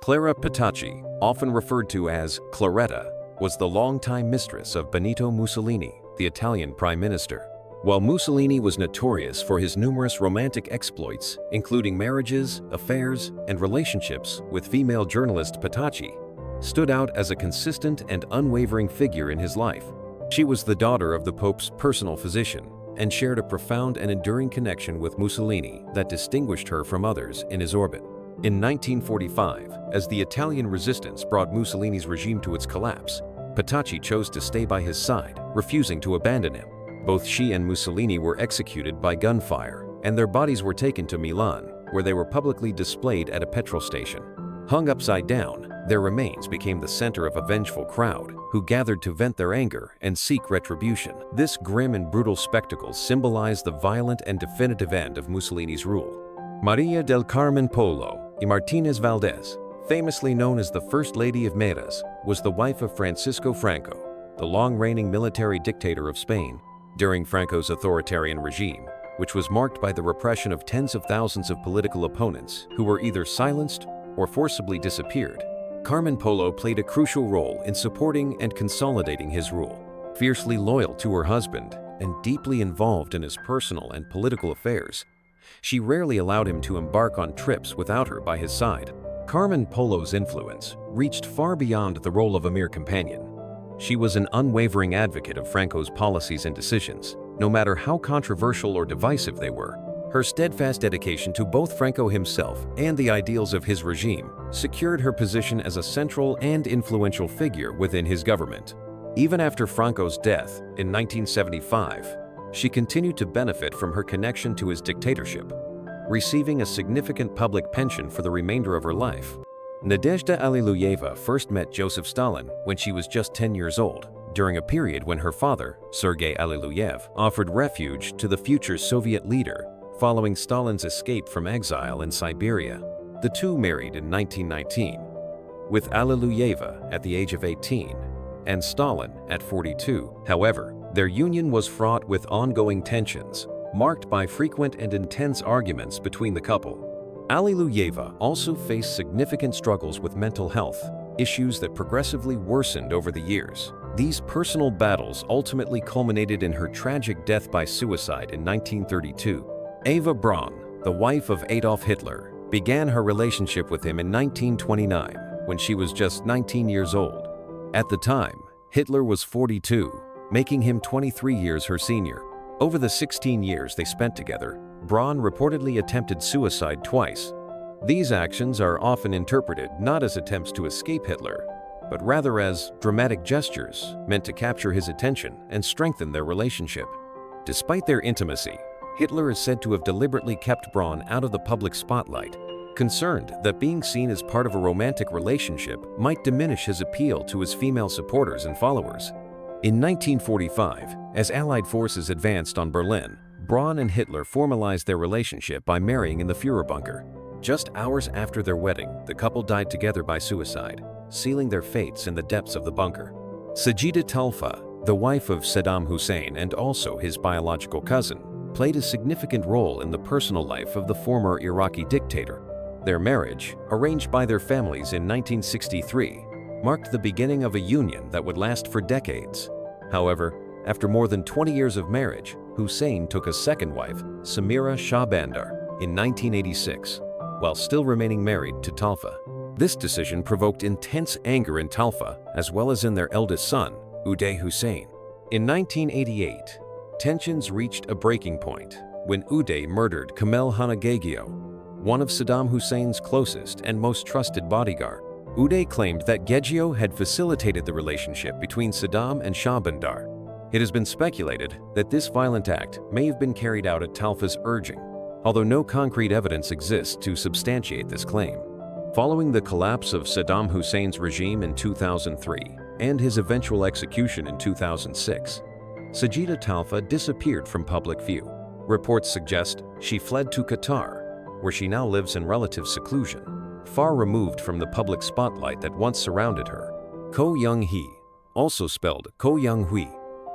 Clara Petacci, often referred to as Claretta, was the longtime mistress of Benito Mussolini, the Italian prime minister. While Mussolini was notorious for his numerous romantic exploits, including marriages, affairs, and relationships with female journalist Petacci, stood out as a consistent and unwavering figure in his life. She was the daughter of the Pope's personal physician and shared a profound and enduring connection with Mussolini that distinguished her from others in his orbit. In 1945, as the Italian resistance brought Mussolini's regime to its collapse, Petacci chose to stay by his side, refusing to abandon him. Both she and Mussolini were executed by gunfire, and their bodies were taken to Milan, where they were publicly displayed at a petrol station. Hung upside down, their remains became the center of a vengeful crowd who gathered to vent their anger and seek retribution. This grim and brutal spectacle symbolized the violent and definitive end of Mussolini's rule. Maria del Carmen Polo y Martinez Valdez, famously known as the First Lady of Meras, was the wife of Francisco Franco, the long-reigning military dictator of Spain. During Franco's authoritarian regime, which was marked by the repression of tens of thousands of political opponents who were either silenced or forcibly disappeared, Carmen Polo played a crucial role in supporting and consolidating his rule. Fiercely loyal to her husband and deeply involved in his personal and political affairs, she rarely allowed him to embark on trips without her by his side. Carmen Polo's influence reached far beyond the role of a mere companion. She was an unwavering advocate of Franco's policies and decisions, no matter how controversial or divisive they were. Her steadfast dedication to both Franco himself and the ideals of his regime secured her position as a central and influential figure within his government. Even after Franco's death in 1975, she continued to benefit from her connection to his dictatorship, receiving a significant public pension for the remainder of her life. Nadezhda Alliluyeva first met Joseph Stalin when she was just 10 years old, during a period when her father, Sergei Alliluyev, offered refuge to the future Soviet leader following Stalin's escape from exile in Siberia. The two married in 1919, with Alliluyeva at the age of 18 and Stalin at 42. However, their union was fraught with ongoing tensions, marked by frequent and intense arguments between the couple. Alliluyeva also faced significant struggles with mental health, issues that progressively worsened over the years. These personal battles ultimately culminated in her tragic death by suicide in 1932. Eva Braun, the wife of Adolf Hitler, began her relationship with him in 1929 when she was just 19 years old. At the time, Hitler was 42, making him 23 years her senior. Over the 16 years they spent together, Braun reportedly attempted suicide twice. These actions are often interpreted not as attempts to escape Hitler, but rather as dramatic gestures meant to capture his attention and strengthen their relationship. Despite their intimacy, Hitler is said to have deliberately kept Braun out of the public spotlight, concerned that being seen as part of a romantic relationship might diminish his appeal to his female supporters and followers. In 1945, as Allied forces advanced on Berlin, Braun and Hitler formalized their relationship by marrying in the Führerbunker. Just hours after their wedding, the couple died together by suicide, sealing their fates in the depths of the bunker. Sajida Talfa, the wife of Saddam Hussein and also his biological cousin, played a significant role in the personal life of the former Iraqi dictator. Their marriage, arranged by their families in 1963, marked the beginning of a union that would last for decades. However, after more than 20 years of marriage, Hussein took a second wife, Samira Shah Bandar, in 1986, while still remaining married to Talfa. This decision provoked intense anger in Talfa as well as in their eldest son, Uday Hussein. In 1988, tensions reached a breaking point when Uday murdered Kamel Hanagagio, one of Saddam Hussein's closest and most trusted bodyguard. Uday claimed that Gagio had facilitated the relationship between Saddam and Shah Bandar. It has been speculated that this violent act may have been carried out at Talfa's urging, although no concrete evidence exists to substantiate this claim. Following the collapse of Saddam Hussein's regime in 2003 and his eventual execution in 2006, Sajida Talfa disappeared from public view. Reports suggest she fled to Qatar, where she now lives in relative seclusion, far removed from the public spotlight that once surrounded her. Ko Young-hee, also spelled Ko Young-hui,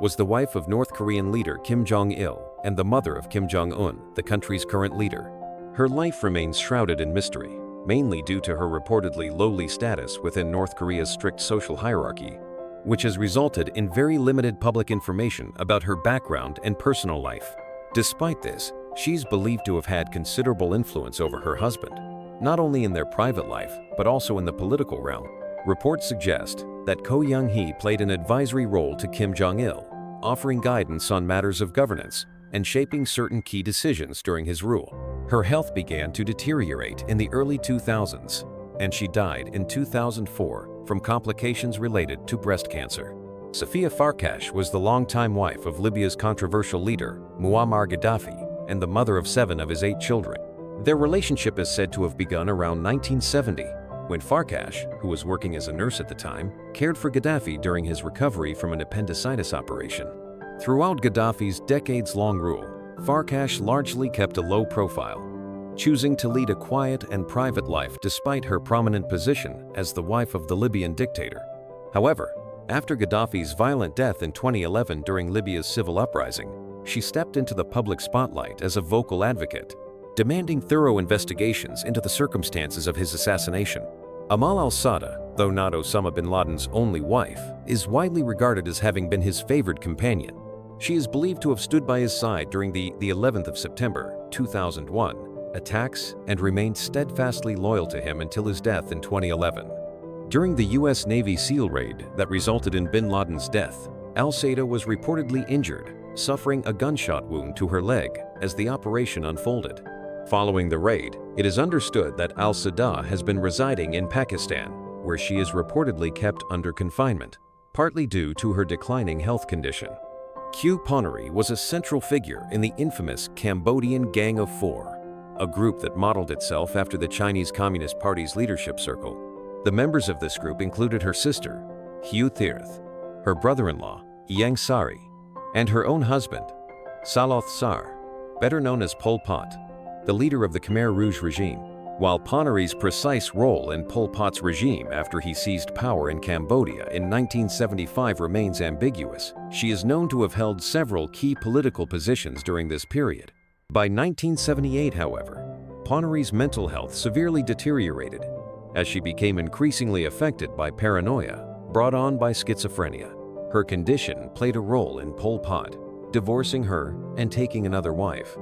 was the wife of North Korean leader Kim Jong-il and the mother of Kim Jong-un, the country's current leader. Her life remains shrouded in mystery. mainly due to her reportedly lowly status within North Korea's strict social hierarchy, which has resulted in very limited public information about her background and personal life. Despite this, she's believed to have had considerable influence over her husband, not only in their private life, but also in the political realm. Reports suggest that Ko Young-hee played an advisory role to Kim Jong-il, offering guidance on matters of governance and shaping certain key decisions during his rule. Her health began to deteriorate in the early 2000s, and she died in 2004 from complications related to breast cancer. Safia Farkash was the longtime wife of Libya's controversial leader, Muammar Gaddafi, and the mother of 7 of his 8 children. Their relationship is said to have begun around 1970, when Farkash, who was working as a nurse at the time, cared for Gaddafi during his recovery from an appendicitis operation. Throughout Gaddafi's decades-long rule, Farkash largely kept a low profile, choosing to lead a quiet and private life despite her prominent position as the wife of the Libyan dictator. However, after Gaddafi's violent death in 2011 during Libya's civil uprising, she stepped into the public spotlight as a vocal advocate, demanding thorough investigations into the circumstances of his assassination. Amal al-Sada, though not Osama bin Laden's only wife, is widely regarded as having been his favored companion. She is believed to have stood by his side during the 11th of September, 2001, attacks and remained steadfastly loyal to him until his death in 2011. During the U.S. Navy SEAL raid that resulted in bin Laden's death, al-Sada was reportedly injured, suffering a gunshot wound to her leg as the operation unfolded. Following the raid, it is understood that al-Sada has been residing in Pakistan, where she is reportedly kept under confinement, partly due to her declining health condition. Q Ponnery was a central figure in the infamous Cambodian Gang of Four, a group that modeled itself after the Chinese Communist Party's leadership circle. The members of this group included her sister, Hugh Thirth, her brother-in-law, Ieng Sari, and her own husband, Saloth Sar, better known as Pol Pot, the leader of the Khmer Rouge regime. While Ponnery's precise role in Pol Pot's regime after he seized power in Cambodia in 1975 remains ambiguous, she is known to have held several key political positions during this period. By 1978, however, Ponnery's mental health severely deteriorated as she became increasingly affected by paranoia brought on by schizophrenia. Her condition played a role in Pol Pot divorcing her and taking another wife.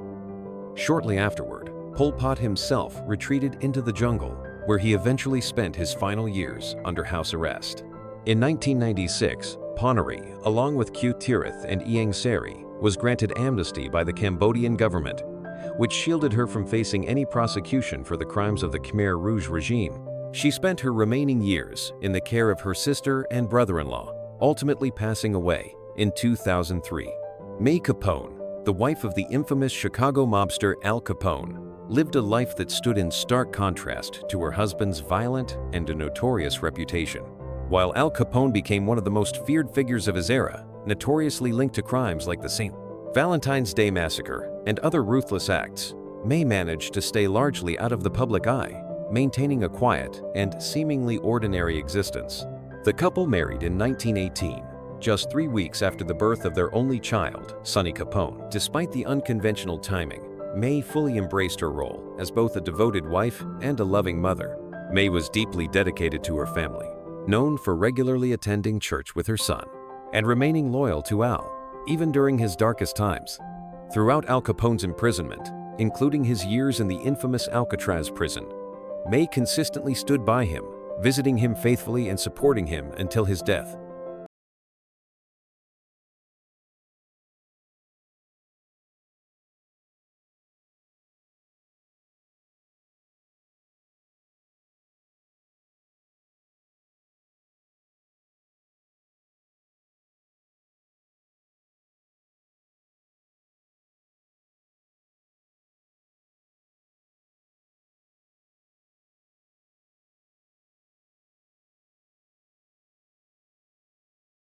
Shortly afterward, Pol Pot himself retreated into the jungle, where he eventually spent his final years under house arrest. In 1996, Ponnery, along with Q Tirith and Ieng Sari, was granted amnesty by the Cambodian government, which shielded her from facing any prosecution for the crimes of the Khmer Rouge regime. She spent her remaining years in the care of her sister and brother-in-law, ultimately passing away in 2003. May Capone, the wife of the infamous Chicago mobster Al Capone, lived a life that stood in stark contrast to her husband's violent and a notorious reputation. While Al Capone became one of the most feared figures of his era, notoriously linked to crimes like the St. Valentine's Day Massacre and other ruthless acts, May managed to stay largely out of the public eye, maintaining a quiet and seemingly ordinary existence. The couple married in 1918, just 3 weeks after the birth of their only child, Sonny Capone. Despite the unconventional timing, May fully embraced her role as both a devoted wife and a loving mother. May was deeply dedicated to her family, known for regularly attending church with her son and remaining loyal to Al, even during his darkest times. Throughout Al Capone's imprisonment, including his years in the infamous Alcatraz prison, May consistently stood by him, visiting him faithfully and supporting him until his death.